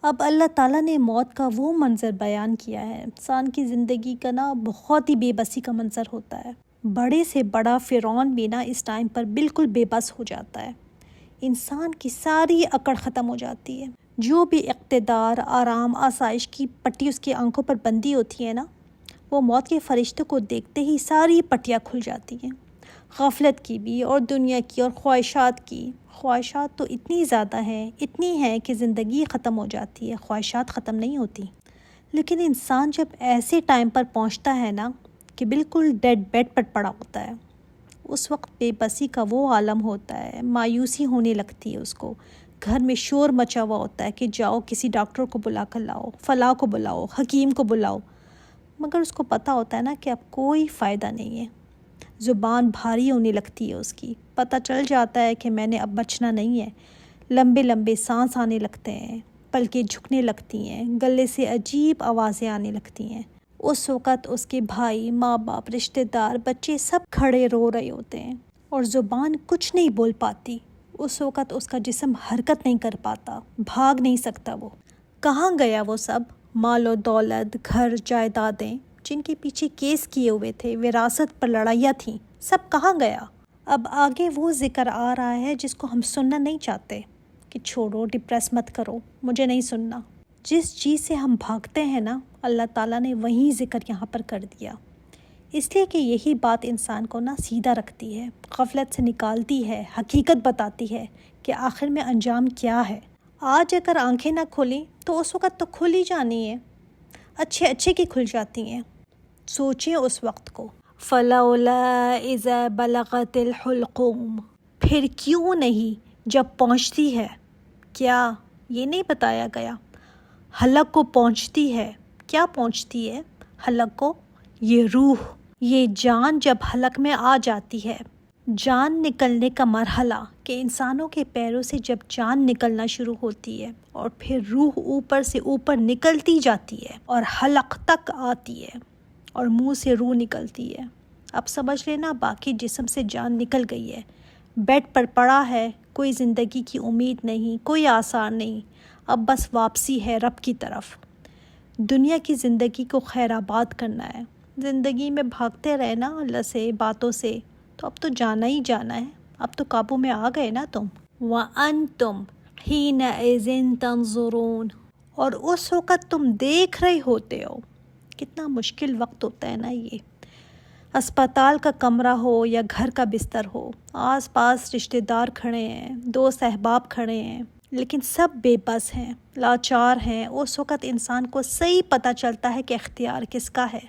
اب اللہ تعالیٰ نے موت کا وہ منظر بیان کیا ہے۔ انسان کی زندگی کا بہت ہی بے بسی کا منظر ہوتا ہے۔ بڑے سے بڑا فرعون بھی اس ٹائم پر بالکل بے بس ہو جاتا ہے۔ انسان کی ساری اکڑ ختم ہو جاتی ہے۔ جو بھی اقتدار، آرام، آسائش کی پٹی اس کی آنکھوں پر بندھی ہوتی ہے وہ موت کے فرشتے کو دیکھتے ہی ساری پٹیاں کھل جاتی ہیں۔ غفلت کی بھی اور دنیا کی اور خواہشات کی۔ خواہشات تو اتنی زیادہ ہیں کہ زندگی ختم ہو جاتی ہے، خواہشات ختم نہیں ہوتی۔ لیکن انسان جب ایسے ٹائم پر پہنچتا ہے کہ بالکل ڈیڈ بیڈ پر پڑا ہوتا ہے، اس وقت بے بسی کا وہ عالم ہوتا ہے، مایوسی ہونے لگتی ہے اس کو۔ گھر میں شور مچا ہوا ہوتا ہے کہ جاؤ کسی ڈاکٹر کو بلا کر لاؤ، فلاں کو بلاؤ، حکیم کو بلاؤ، مگر اس کو پتہ ہوتا ہے کہ اب کوئی فائدہ نہیں ہے۔ زبان بھاری ہونے لگتی ہے اس کی، پتہ چل جاتا ہے کہ میں نے اب بچنا نہیں ہے۔ لمبے لمبے سانس آنے لگتے ہیں، پلکیں جھکنے لگتی ہیں، گلے سے عجیب آوازیں آنے لگتی ہیں۔ اس وقت اس کے بھائی، ماں باپ، رشتہ دار، بچے سب کھڑے رو رہے ہوتے ہیں اور زبان کچھ نہیں بول پاتی۔ اس وقت اس کا جسم حرکت نہیں کر پاتا، بھاگ نہیں سکتا۔ وہ کہاں گیا؟ وہ سب مال و دولت، گھر، جائیدادیں جن کے پیچھے کیس کیے ہوئے تھے، وراثت پر لڑائیاں تھیں، سب کہاں گیا؟ اب آگے وہ ذکر آ رہا ہے جس کو ہم سننا نہیں چاہتے کہ چھوڑو، ڈپریس مت کرو، مجھے نہیں سننا۔ جس چیز سے ہم بھاگتے ہیں اللہ تعالیٰ نے وہی ذکر یہاں پر کر دیا، اس لیے کہ یہی بات انسان کو سیدھا رکھتی ہے، غفلت سے نکالتی ہے، حقیقت بتاتی ہے کہ آخر میں انجام کیا ہے۔ آج اگر آنکھیں نہ کھولیں تو اس وقت تو کھل ہی جانی ہے، اچھے کی کھل جاتی ہیں۔ سوچیں اس وقت کو، فَلَوْلَا إِذَا بَلَغَتِ الْحُلْقُومَ، پھر کیوں نہیں جب پہنچتی ہے، کیا یہ نہیں بتایا گیا؟ حلق کو پہنچتی ہے، کیا پہنچتی ہے حلق کو؟ یہ روح، یہ جان جب حلق میں آ جاتی ہے، جان نکلنے کا مرحلہ کہ انسانوں کے پیروں سے جب جان نکلنا شروع ہوتی ہے اور پھر روح اوپر سے اوپر نکلتی جاتی ہے اور حلق تک آتی ہے اور منہ سے روح نکلتی ہے، اب سمجھ لینا باقی جسم سے جان نکل گئی ہے، بیڈ پر پڑا ہے، کوئی زندگی کی امید نہیں، کوئی آثار نہیں، اب بس واپسی ہے رب کی طرف۔ دنیا کی زندگی کو خیر آباد کرنا ہے، زندگی میں بھاگتے رہنا اللہ سے، باتوں سے، تو اب تو جانا ہی جانا ہے، اب تو قابو میں آ گئے تم۔ وَأَنْتُمْ حِينَئِذٍ تَنْظُرُونَ، اور اس وقت تم دیکھ رہے ہوتے ہو۔ کتنا مشکل وقت ہوتا ہے یہ، اسپتال کا کمرہ ہو یا گھر کا بستر ہو، آس پاس رشتہ دار کھڑے ہیں، دوست احباب کھڑے ہیں، لیکن سب بے بس ہیں، لاچار ہیں۔ اس وقت انسان کو صحیح پتہ چلتا ہے کہ اختیار کس کا ہے۔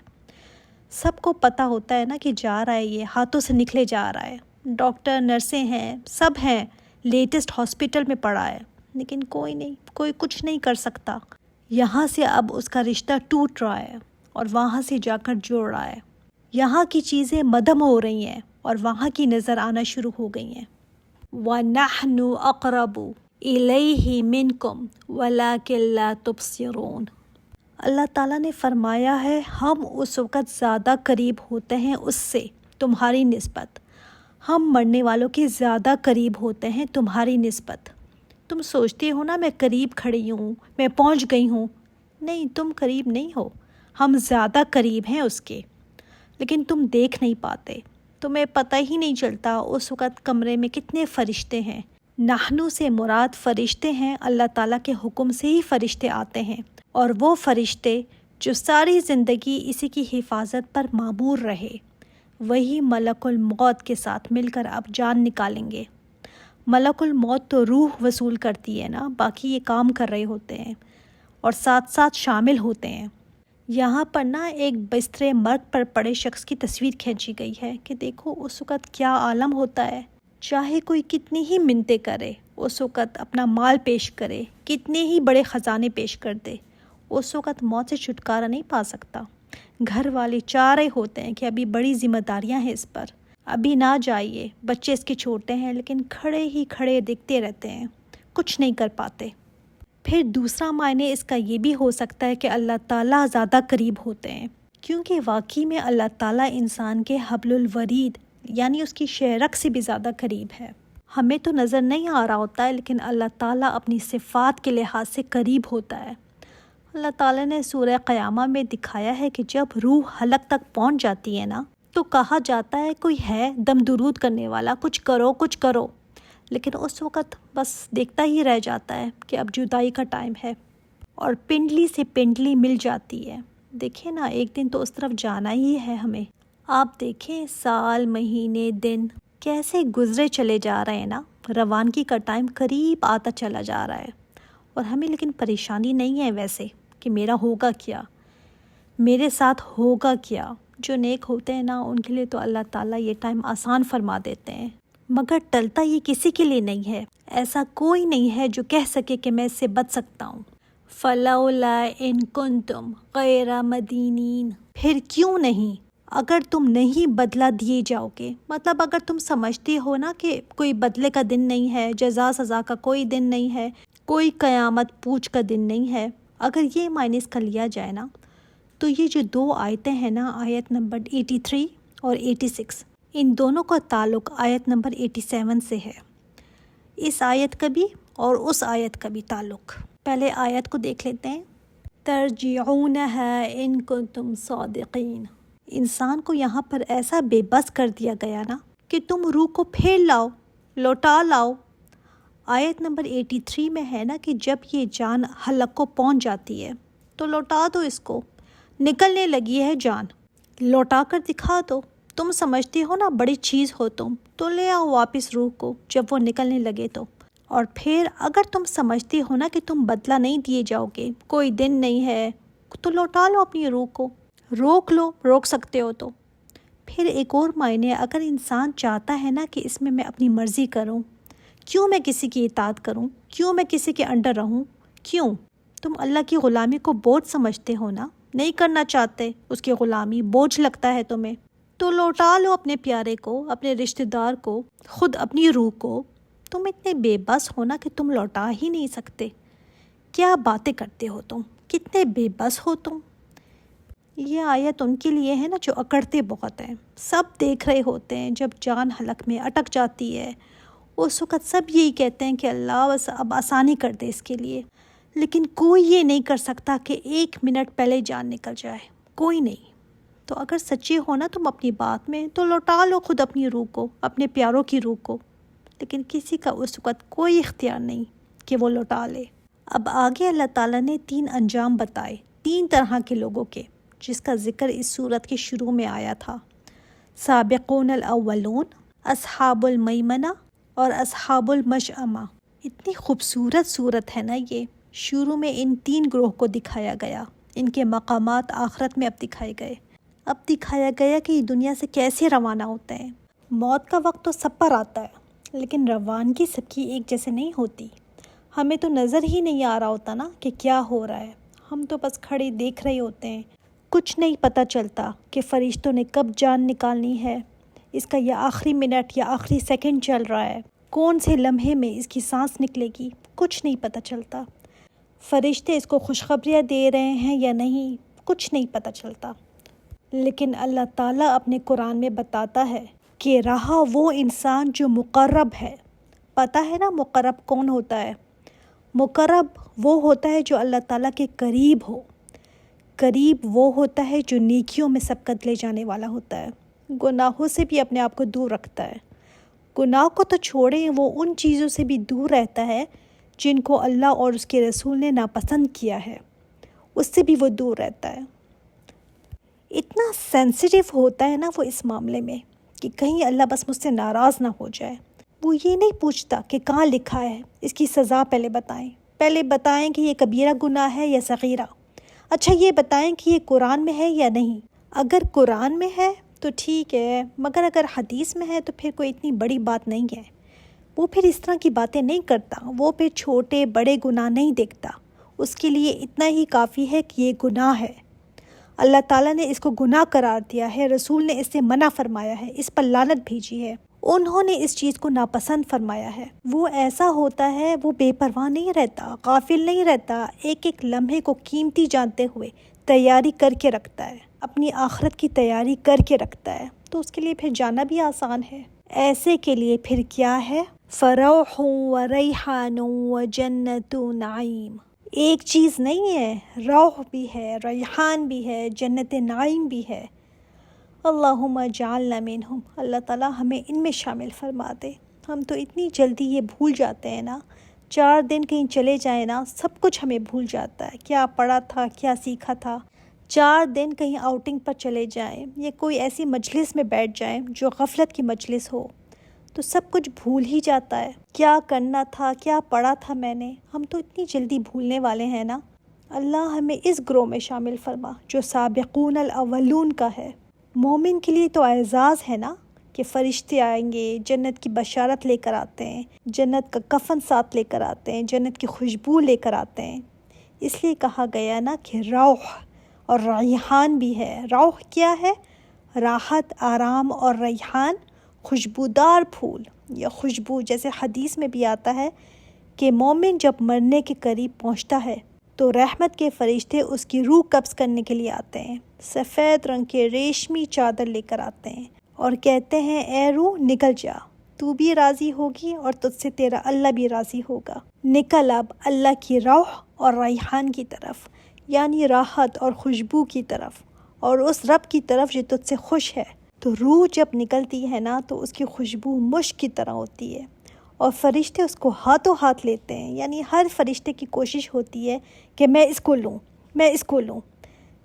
سب کو پتہ ہوتا ہے کہ جا رہا ہے، یہ ہاتھوں سے نکلے جا رہا ہے، ڈاکٹر، نرسیں ہیں، سب ہیں، لیٹسٹ ہاسپٹل میں پڑا ہے، لیکن کوئی نہیں، کوئی کچھ نہیں کر سکتا۔ یہاں سے اب اس کا رشتہ ٹوٹ رہا ہے اور وہاں سے جا کر جڑ رہا ہے، یہاں کی چیزیں مدھم ہو رہی ہیں اور وہاں کی نظر آنا شروع ہو گئی ہیں۔ وَنَحْنُ أَقْرَبُ إِلَيْهِ مِنْكُمْ وَلَكِنْ لَا تُبْصِرُونَ، اللہ تعالیٰ نے فرمایا ہے ہم اس وقت زیادہ قریب ہوتے ہیں اس سے تمہاری نسبت، ہم مرنے والوں کے زیادہ قریب ہوتے ہیں تمہاری نسبت۔ تم سوچتے ہو میں قریب کھڑی ہوں، میں پہنچ گئی ہوں، نہیں، تم قریب نہیں ہو، ہم زیادہ قریب ہیں اس کے، لیکن تم دیکھ نہیں پاتے، تمہیں پتہ ہی نہیں چلتا اس وقت کمرے میں کتنے فرشتے ہیں۔ نحنو سے مراد فرشتے ہیں، اللہ تعالیٰ کے حکم سے ہی فرشتے آتے ہیں، اور وہ فرشتے جو ساری زندگی اسی کی حفاظت پر معمور رہے، وہی ملک الموت کے ساتھ مل کر اب جان نکالیں گے۔ ملک الموت تو روح وصول کرتی ہے باقی یہ کام کر رہے ہوتے ہیں اور ساتھ ساتھ شامل ہوتے ہیں۔ یہاں پر ایک بستر مرگ پر پڑے شخص کی تصویر کھینچی گئی ہے کہ دیکھو اس وقت کیا عالم ہوتا ہے، چاہے کوئی کتنی ہی منتیں کرے، اس وقت اپنا مال پیش کرے، کتنے ہی بڑے خزانے پیش کر دے، اس وقت موت سے چھٹکارا نہیں پا سکتا۔ گھر والے چاہ رہے ہوتے ہیں کہ ابھی بڑی ذمہ داریاں ہیں اس پر، ابھی نہ جائیے، بچے اس کے چھوٹے ہیں، لیکن کھڑے ہی کھڑے دیکھتے رہتے ہیں، کچھ نہیں کر پاتے۔ پھر دوسرا معنی اس کا یہ بھی ہو سکتا ہے کہ اللہ تعالیٰ زیادہ قریب ہوتے ہیں، کیونکہ واقعی میں اللہ تعالیٰ انسان کے حبل الورید یعنی اس کی شہرک سے بھی زیادہ قریب ہے۔ ہمیں تو نظر نہیں آ رہا ہوتا ہے، لیکن اللہ تعالیٰ اپنی صفات کے لحاظ سے قریب ہوتا ہے۔ اللہ تعالیٰ نے سورہ قیامہ میں دکھایا ہے کہ جب روح حلق تک پہنچ جاتی ہے نا، تو کہا جاتا ہے کوئی ہے دم درود کرنے والا، کچھ کرو کچھ کرو، لیکن اس وقت بس دیکھتا ہی رہ جاتا ہے کہ اب جدائی کا ٹائم ہے اور پنڈلی سے پنڈلی مل جاتی ہے۔ دیکھیں نا، ایک دن تو اس طرف جانا ہی ہے ہمیں۔ آپ دیکھیں سال، مہینے، دن کیسے گزرے چلے جا رہے ہیں نا، روانگی کا ٹائم قریب آتا چلا جا رہا ہے، اور ہمیں لیکن پریشانی نہیں ہے ویسے کہ میرا ہوگا کیا، میرے ساتھ ہوگا کیا۔ جو نیک ہوتے ہیں نا، ان کے لیے تو اللہ تعالیٰ یہ ٹائم آسان فرما دیتے ہیں، مگر ٹلتا یہ کسی کے لیے نہیں ہے۔ ایسا کوئی نہیں ہے جو کہہ سکے کہ میں اس سے بچ سکتا ہوں۔ فَلَوْلَا إِن كُنتُمْ غَيْرَ مَدِينِينَ، پھر کیوں نہیں، اگر تم نہیں بدلہ دیے جاؤ گے، مطلب اگر تم سمجھتے ہو نا کہ کوئی بدلے کا دن نہیں ہے، جزا سزا کا کوئی دن نہیں ہے، کوئی قیامت پوچھ کا دن نہیں ہے، اگر یہ مائنس کر لیا جائے نا، تو یہ جو دو آیتیں ہیں نا، آیت نمبر 83 اور 86، ان دونوں کا تعلق آیت نمبر 87 سے ہے۔ اس آیت کا بھی اور اس آیت کا بھی تعلق۔ پہلے آیت کو دیکھ لیتے ہیں۔ ترجعونها ان کنتم صادقین۔ انسان کو یہاں پر ایسا بے بس کر دیا گیا نا کہ تم روح کو پھیر لاؤ، لوٹا لاؤ۔ آیت نمبر 83 میں ہے نا کہ جب یہ جان حلق کو پہنچ جاتی ہے تو لوٹا دو اس کو، نکلنے لگی ہے جان، لوٹا کر دکھا دو۔ تم سمجھتے ہو نا بڑی چیز ہو تم، تو لے آؤ واپس روح کو جب وہ نکلنے لگے تو۔ اور پھر اگر تم سمجھتے ہو نا کہ تم بدلہ نہیں دیے جاؤ گے، کوئی دن نہیں ہے، تو لوٹا لو اپنی روح کو، روک لو، روک سکتے ہو تو۔ پھر ایک اور معنی، اگر انسان چاہتا ہے نا کہ اس میں اپنی مرضی کروں، کیوں میں کسی کی اطاعت کروں، کیوں میں کسی کے انڈر رہوں، کیوں؟ تم اللہ کی غلامی کو بوجھ سمجھتے ہو نا، نہیں کرنا چاہتے اس کی غلامی، بوجھ لگتا ہے تمہیں، تو لوٹا لو اپنے پیارے کو، اپنے رشتہ دار کو، خود اپنی روح کو۔ تم اتنے بے بس ہو نا کہ تم لوٹا ہی نہیں سکتے۔ کیا باتیں کرتے ہو تم، کتنے بے بس ہو تم۔ یہ آیت ان کے لیے ہے نا جو اکڑتے بہت ہیں۔ سب دیکھ رہے ہوتے ہیں جب جان حلق میں اٹک جاتی ہے، اس وقت سب یہی کہتے ہیں کہ اللہ بس اب آسانی کر دے اس کے لیے، لیکن کوئی یہ نہیں کر سکتا کہ 1 منٹ پہلے جان نکل جائے، کوئی نہیں۔ تو اگر سچے ہو نا تم اپنی بات میں، تو لوٹا لو خود اپنی روح کو، اپنے پیاروں کی روح کو، لیکن کسی کا اس وقت کوئی اختیار نہیں کہ وہ لوٹا لے۔ اب آگے اللہ تعالیٰ نے 3 انجام بتائے 3 طرح کے لوگوں کے، جس کا ذکر اس سورت کے شروع میں آیا تھا۔ سابقون الاولون، اصحاب المیمنہ اور اصحاب المشأمہ۔ اتنی خوبصورت صورت ہے نا یہ۔ شروع میں ان 3 گروہ کو دکھایا گیا، ان کے مقامات آخرت میں اب دکھائے گئے۔ اب دکھایا گیا کہ یہ دنیا سے کیسے روانہ ہوتے ہیں۔ موت کا وقت تو سب پر آتا ہے، لیکن روانگی سب کی ایک جیسے نہیں ہوتی۔ ہمیں تو نظر ہی نہیں آ رہا ہوتا نا کہ کیا ہو رہا ہے، ہم تو بس کھڑے دیکھ رہے ہوتے ہیں، کچھ نہیں پتہ چلتا کہ فرشتوں نے کب جان نکالنی ہے، اس کا یہ آخری منٹ یا آخری سیکنڈ چل رہا ہے، کون سے لمحے میں اس کی سانس نکلے گی، کچھ نہیں پتہ چلتا۔ فرشتے اس کو خوشخبریاں دے رہے ہیں یا نہیں، کچھ نہیں پتہ چلتا۔ لیکن اللہ تعالیٰ اپنے قرآن میں بتاتا ہے کہ رہا وہ انسان جو مقرب ہے۔ پتہ ہے نا مقرب کون ہوتا ہے؟ مقرب وہ ہوتا ہے جو اللہ تعالیٰ کے قریب ہو۔ قریب وہ ہوتا ہے جو نیکیوں میں سبقت لے جانے والا ہوتا ہے، گناہوں سے بھی اپنے آپ کو دور رکھتا ہے۔ گناہ کو تو چھوڑیں، وہ ان چیزوں سے بھی دور رہتا ہے جن کو اللہ اور اس کے رسول نے ناپسند کیا ہے، اس سے بھی وہ دور رہتا ہے۔ اتنا سینسیٹیو ہوتا ہے نا وہ اس معاملے میں کہ کہیں اللہ بس مجھ سے ناراض نہ ہو جائے۔ وہ یہ نہیں پوچھتا کہ کہاں لکھا ہے، اس کی سزا پہلے بتائیں کہ یہ کبیرہ گناہ ہے یا صغیرہ۔ اچھا یہ بتائیں کہ یہ قرآن میں ہے یا نہیں۔ اگر قرآن میں ہے تو ٹھیک ہے، مگر اگر حدیث میں ہے تو پھر کوئی اتنی بڑی بات نہیں ہے۔ وہ پھر اس طرح کی باتیں نہیں کرتا، وہ پھر چھوٹے بڑے گناہ نہیں دیکھتا، اس کے لیے اتنا ہی کافی ہے کہ یہ گناہ ہے، اللہ تعالیٰ نے اس کو گناہ قرار دیا ہے، رسول نے اس سے منع فرمایا ہے، اس پر لعنت بھیجی ہے، انہوں نے اس چیز کو ناپسند فرمایا ہے۔ وہ ایسا ہوتا ہے، وہ بے پرواہ نہیں رہتا، غافل نہیں رہتا، ایک ایک لمحے کو قیمتی جانتے ہوئے تیاری کر کے رکھتا ہے، اپنی آخرت کی تیاری کر کے رکھتا ہے، تو اس کے لیے پھر جانا بھی آسان ہے۔ ایسے کے لیے پھر کیا ہے؟ فروح و ریحان و جنت نعیم. ایک چیز نہیں ہے، روح بھی ہے، ریحان بھی ہے، جنت نعیم بھی ہے. اللہم اجعلنا منہم. اللہ تعالیٰ ہمیں ان میں شامل فرما دے. ہم تو اتنی جلدی یہ بھول جاتے ہیں نا، 4 دن کہیں چلے جائیں نا سب کچھ ہمیں بھول جاتا ہے، کیا پڑھا تھا، کیا سیکھا تھا. 4 دن کہیں آؤٹنگ پر چلے جائیں یا کوئی ایسی مجلس میں بیٹھ جائیں جو غفلت کی مجلس ہو تو سب کچھ بھول ہی جاتا ہے. کیا کرنا تھا، کیا پڑھا تھا میں نے، ہم تو اتنی جلدی بھولنے والے ہیں نا. اللہ ہمیں اس گروہ میں شامل فرما جو سابقون الاولون کا ہے. مومن کے لیے تو اعزاز ہے نا کہ فرشتے آئیں گے، جنت کی بشارت لے کر آتے ہیں، جنت کا کفن ساتھ لے کر آتے ہیں، جنت کی خوشبو لے کر آتے ہیں. اس لیے کہا گیا نا کہ روح اور ریحان بھی ہے. روح کیا ہے؟ راحت، آرام، اور ریحان خوشبودار پھول یا خوشبو. جیسے حدیث میں بھی آتا ہے کہ مومن جب مرنے کے قریب پہنچتا ہے تو رحمت کے فرشتے اس کی روح قبض کرنے کے لیے آتے ہیں. سفید رنگ کے ریشمی چادر لے کر آتے ہیں اور کہتے ہیں اے روح نکل جا، تو بھی راضی ہوگی اور تجھ سے تیرا اللہ بھی راضی ہوگا. نکل اب اللہ کی روح اور ریحان کی طرف، یعنی راحت اور خوشبو کی طرف، اور اس رب کی طرف جو تجھ سے خوش ہے. تو روح جب نکلتی ہے نا تو اس کی خوشبو مشک کی طرح ہوتی ہے اور فرشتے اس کو ہاتھوں ہاتھ لیتے ہیں. یعنی ہر فرشتے کی کوشش ہوتی ہے کہ میں اس کو لوں، میں اس کو لوں،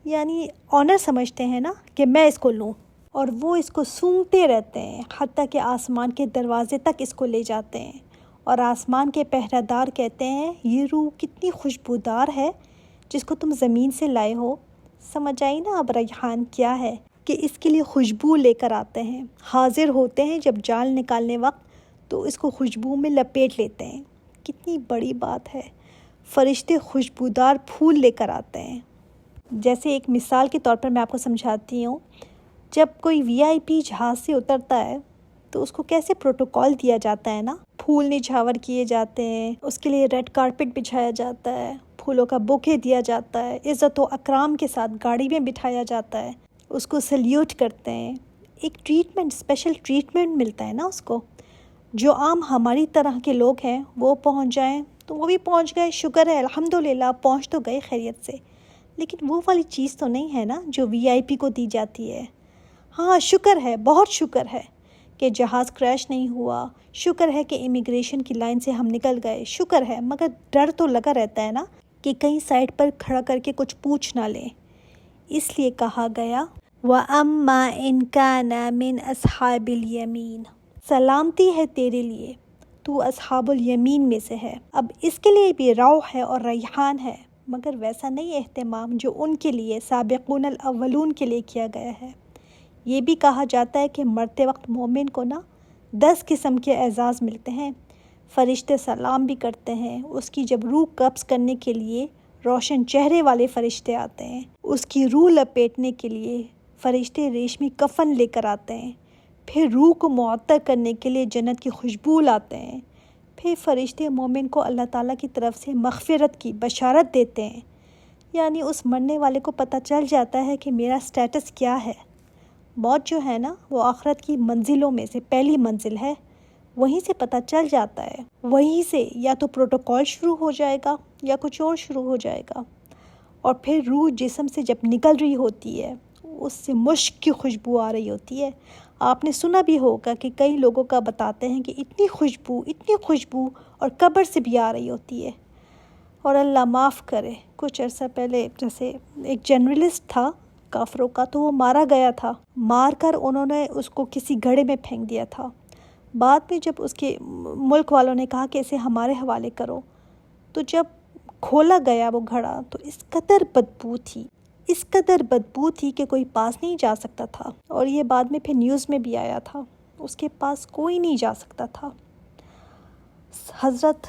یعنی آنر سمجھتے ہیں نا کہ میں اس کو لوں. اور وہ اس کو سونگتے رہتے ہیں حتیٰ کہ آسمان کے دروازے تک اس کو لے جاتے ہیں. اور آسمان کے پہرہ دار کہتے ہیں یہ روح کتنی خوشبودار ہے جس کو تم زمین سے لائے ہو. سمجھ آئی نا اب ریحان کیا ہے، کہ اس کے لیے خوشبو لے کر آتے ہیں. حاضر ہوتے ہیں جب جال نکالنے وقت تو اس کو خوشبو میں لپیٹ لیتے ہیں. کتنی بڑی بات ہے. فرشتے خوشبودار پھول لے کر آتے ہیں. جیسے ایک مثال کے طور پر میں آپ کو سمجھاتی ہوں، جب کوئی VIP جہاز سے اترتا ہے تو اس کو کیسے پروٹوکول دیا جاتا ہے نا، پھول نچھاور کیے جاتے ہیں، اس کے لیے ریڈ کارپٹ بچھایا جاتا ہے، پھولوں کا بوکے دیا جاتا ہے، عزت و اکرام کے ساتھ گاڑی میں بٹھایا جاتا ہے، اس کو سلیوٹ کرتے ہیں. ایک ٹریٹمنٹ، اسپیشل ٹریٹمنٹ ملتا ہے نا اس کو. جو عام ہماری طرح کے لوگ ہیں وہ پہنچ جائیں تو وہ بھی پہنچ گئے، شکر ہے الحمدللہ پہنچ تو گئے خیریت سے. لیکن وہ والی چیز تو نہیں ہے نا جو VIP کو دی جاتی ہے. ہاں شکر ہے، بہت شکر ہے کہ جہاز کریش نہیں ہوا، شکر ہے کہ امیگریشن کی لائن سے ہم نکل گئے، شکر ہے. مگر ڈر تو لگا رہتا ہے نا کہ کہیں سائڈ پر کھڑا کر کے کچھ پوچھ نہ لیں. اس لیے کہا گیا وَأَمَّا إِن كَانَ مِنْ أَصْحَابِ الْيَمِينَ. سلامتی ہے تیرے لیے، تو اصحاب الیمین میں سے ہے. اب اس کے لیے بھی روح ہے اور ریحان ہے، مگر ویسا نہیں اہتمام جو ان کے لیے سابقون الاولون کے لیے کیا گیا ہے. یہ بھی کہا جاتا ہے کہ مرتے وقت مومن کو نا 10 قسم کے اعزاز ملتے ہیں. فرشتے سلام بھی کرتے ہیں. اس کی جب روح قبض کرنے کے لیے روشن چہرے والے فرشتے آتے ہیں. اس کی روح لپیٹنے کے لیے فرشتے ریشمی کفن لے کر آتے ہیں. پھر روح کو معطر کرنے کے لیے جنت کی خوشبو لاتے ہیں. پھر فرشتے مومن کو اللہ تعالیٰ کی طرف سے مغفرت کی بشارت دیتے ہیں. یعنی اس مرنے والے کو پتہ چل جاتا ہے کہ میرا سٹیٹس کیا ہے. موت جو ہے نا وہ آخرت کی منزلوں میں سے پہلی منزل ہے. وہیں سے پتہ چل جاتا ہے. وہیں سے یا تو پروٹوکول شروع ہو جائے گا یا کچھ اور شروع ہو جائے گا. اور پھر روح جسم سے جب نکل رہی ہوتی ہے اس سے مشک کی خوشبو آ رہی ہوتی ہے. آپ نے سنا بھی ہوگا کہ کئی لوگوں کا بتاتے ہیں کہ اتنی خوشبو اور قبر سے بھی آ رہی ہوتی ہے. اور اللہ معاف کرے، کچھ عرصہ پہلے جیسے ایک جرنلسٹ تھا کافروں کا، تو وہ مارا گیا تھا. مار کر انہوں نے اس کو کسی گڑھے میں پھینک دیا تھا. بعد میں جب اس کے ملک والوں نے کہا کہ اسے ہمارے حوالے کرو، تو جب کھولا گیا وہ گھڑا تو اس قدر بدبو تھی کہ کوئی پاس نہیں جا سکتا تھا. اور یہ بعد میں پھر نیوز میں بھی آیا تھا، اس کے پاس کوئی نہیں جا سکتا تھا. حضرت